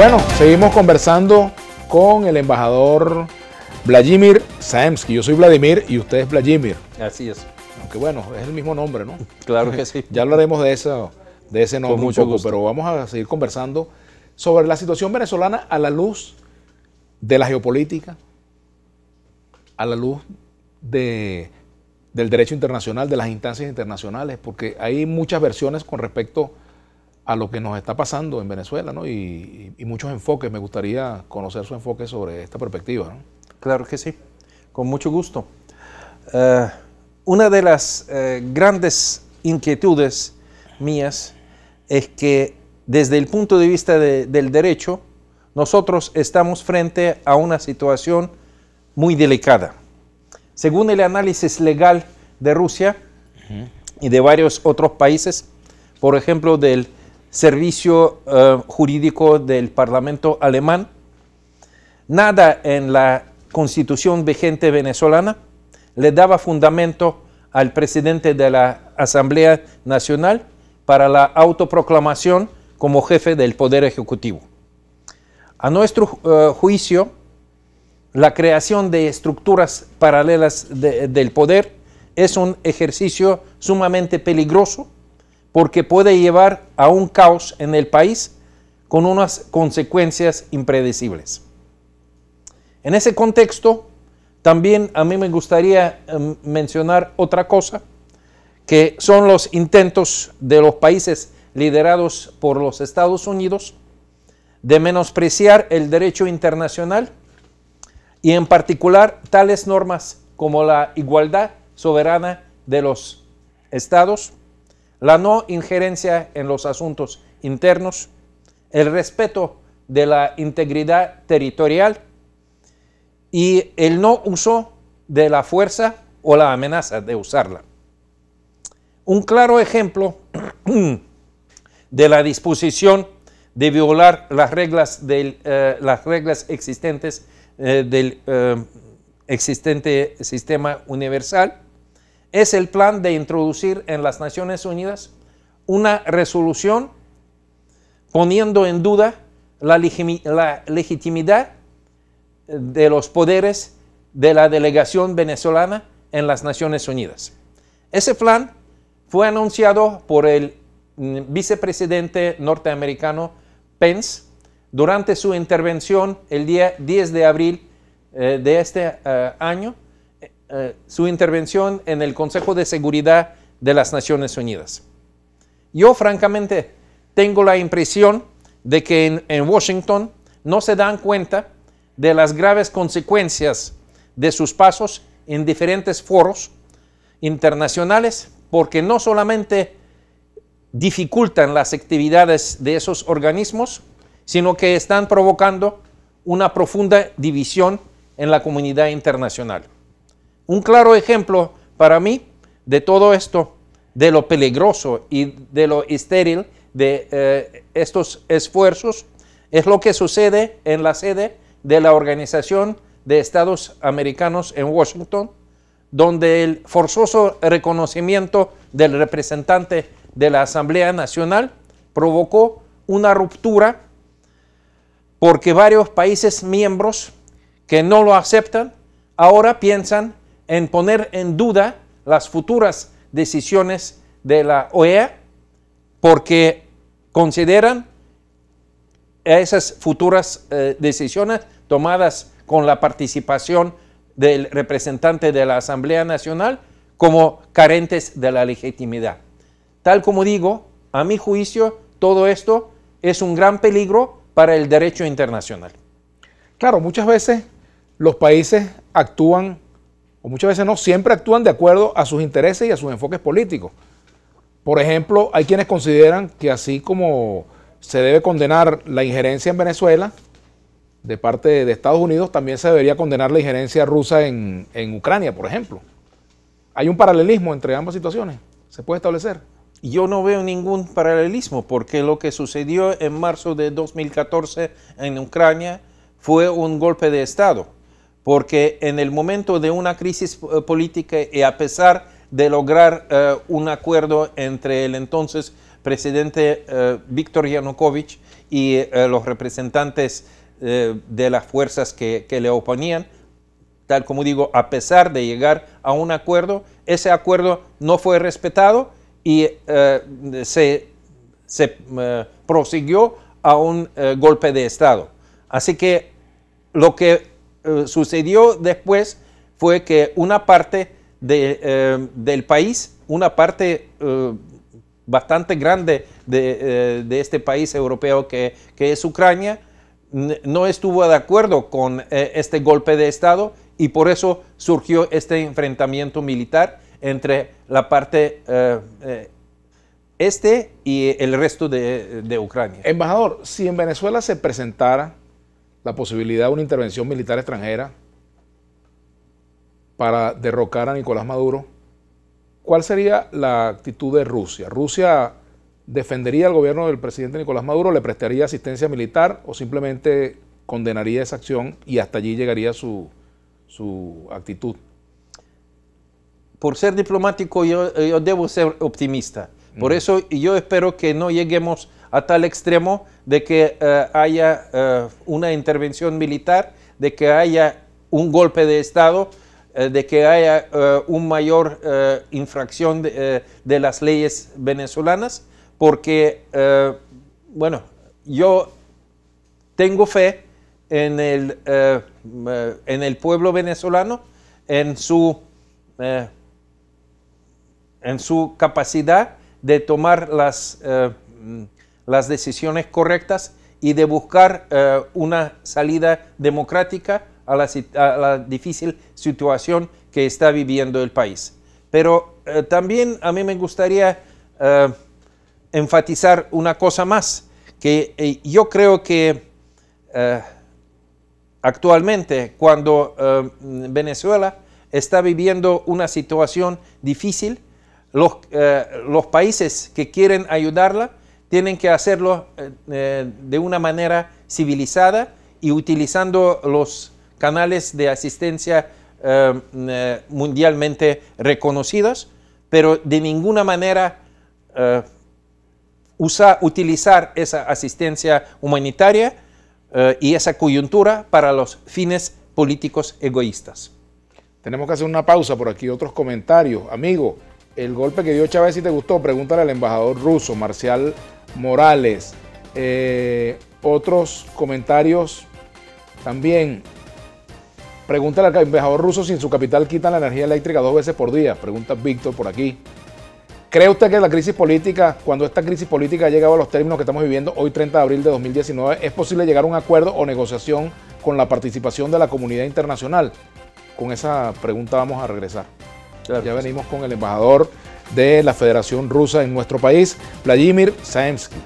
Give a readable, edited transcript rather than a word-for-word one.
Bueno, seguimos conversando con el embajador Vladimir Zaemski. Yo soy Vladimir y usted es Vladimir. Así es. Aunque bueno, es el mismo nombre, ¿no? Claro que sí. Ya hablaremos de ese nombre Con mucho un poco, gusto. pero vamos a seguir conversando sobre la situación venezolana a la luz de la geopolítica, a la luz del derecho internacional, de las instancias internacionales, porque hay muchas versiones con respecto a lo que nos está pasando en Venezuela, ¿no? Y muchos enfoques. Me gustaría conocer su enfoque sobre esta perspectiva, ¿no? Claro que sí, con mucho gusto. Una de las grandes inquietudes mías es que desde el punto de vista del derecho, nosotros estamos frente a una situación muy delicada. Según el análisis legal de Rusia y de varios otros países, por ejemplo, del Servicio Jurídico del Parlamento alemán, nada en la Constitución vigente venezolana le daba fundamento al presidente de la Asamblea Nacional para la autoproclamación como jefe del Poder Ejecutivo. A nuestro juicio, la creación de estructuras paralelas del poder es un ejercicio sumamente peligroso porque puede llevar a un caos en el país con unas consecuencias impredecibles. En ese contexto, también a mí me gustaría mencionar otra cosa, que son los intentos de los países liderados por los Estados Unidos de menospreciar el derecho internacional y en particular tales normas como la igualdad soberana de los estados, la no injerencia en los asuntos internos, el respeto de la integridad territorial y el no uso de la fuerza o la amenaza de usarla. Un claro ejemplo de la disposición de violar las reglas existentes del existente sistema universal es el plan de introducir en las Naciones Unidas una resolución poniendo en duda la legitimidad de los poderes de la delegación venezolana en las Naciones Unidas. Ese plan fue anunciado por el vicepresidente norteamericano Pence durante su intervención el día 10 de abril de este año, su intervención en el Consejo de Seguridad de las Naciones Unidas. Yo francamente tengo la impresión de que en Washington no se dan cuenta de las graves consecuencias de sus pasos en diferentes foros internacionales, porque no solamente dificultan las actividades de esos organismos, sino que están provocando una profunda división en la comunidad internacional. Un claro ejemplo para mí de todo esto, de lo peligroso y de lo estéril de estos esfuerzos, es lo que sucede en la sede de la Organización de Estados Americanos en Washington, donde el forzoso reconocimiento del representante de la Asamblea Nacional provocó una ruptura porque varios países miembros que no lo aceptan ahora piensan en poner en duda las futuras decisiones de la OEA porque consideran esas futuras decisiones tomadas con la participación del representante de la Asamblea Nacional como carentes de la legitimidad. Tal como digo, a mi juicio, todo esto es un gran peligro para el derecho internacional. Claro, muchas veces los países actúan, o muchas veces no, siempre actúan de acuerdo a sus intereses y a sus enfoques políticos. Por ejemplo, hay quienes consideran que así como se debe condenar la injerencia en Venezuela de parte de Estados Unidos, también se debería condenar la injerencia rusa en Ucrania, por ejemplo. ¿Hay un paralelismo entre ambas situaciones? ¿Se puede establecer? Yo no veo ningún paralelismo porque lo que sucedió en marzo de 2014 en Ucrania fue un golpe de Estado, porque en el momento de una crisis política y a pesar de lograr un acuerdo entre el entonces presidente Víctor Yanukovych y los representantes de las fuerzas que le oponían, tal como digo, a pesar de llegar a un acuerdo, ese acuerdo no fue respetado y se prosiguió a un golpe de Estado. Así que lo que sucedió después fue que una parte del país, una parte bastante grande de este país europeo que es Ucrania, no estuvo de acuerdo con este golpe de Estado y por eso surgió este enfrentamiento militar entre la parte este y el resto de Ucrania. Embajador, si en Venezuela se presentara la posibilidad de una intervención militar extranjera para derrocar a Nicolás Maduro, ¿cuál sería la actitud de Rusia? ¿Rusia defendería al gobierno del presidente Nicolás Maduro, le prestaría asistencia militar o simplemente condenaría esa acción y hasta allí llegaría su actitud? Por ser diplomático yo debo ser optimista. Por eso yo espero que no lleguemos a tal extremo de que haya una intervención militar, de que haya un golpe de Estado, de que haya una mayor infracción de las leyes venezolanas, porque, bueno, yo tengo fe en el pueblo venezolano, en su capacidad de tomar las decisiones correctas y de buscar una salida democrática a la difícil situación que está viviendo el país. Pero también a mí me gustaría enfatizar una cosa más, que yo creo que actualmente cuando Venezuela está viviendo una situación difícil, los países que quieren ayudarla tienen que hacerlo de una manera civilizada y utilizando los canales de asistencia mundialmente reconocidos, pero de ninguna manera utilizar esa asistencia humanitaria y esa coyuntura para los fines políticos egoístas. Tenemos que hacer una pausa por aquí, otros comentarios. Amigo, el golpe que dio Chávez, si te gustó, pregúntale al embajador ruso, Marcial Morales. Otros comentarios también. Pregúntale al embajador ruso si en su capital quitan la energía eléctrica 2 veces por día. Pregunta Víctor por aquí. ¿Cree usted que la crisis política, cuando esta crisis política ha llegado a los términos que estamos viviendo hoy 30 de abril de 2019, es posible llegar a un acuerdo o negociación con la participación de la comunidad internacional? Con esa pregunta vamos a regresar. Claro, ya venimos con el embajador de la Federación Rusa en nuestro país, Vladimir Zaemsky.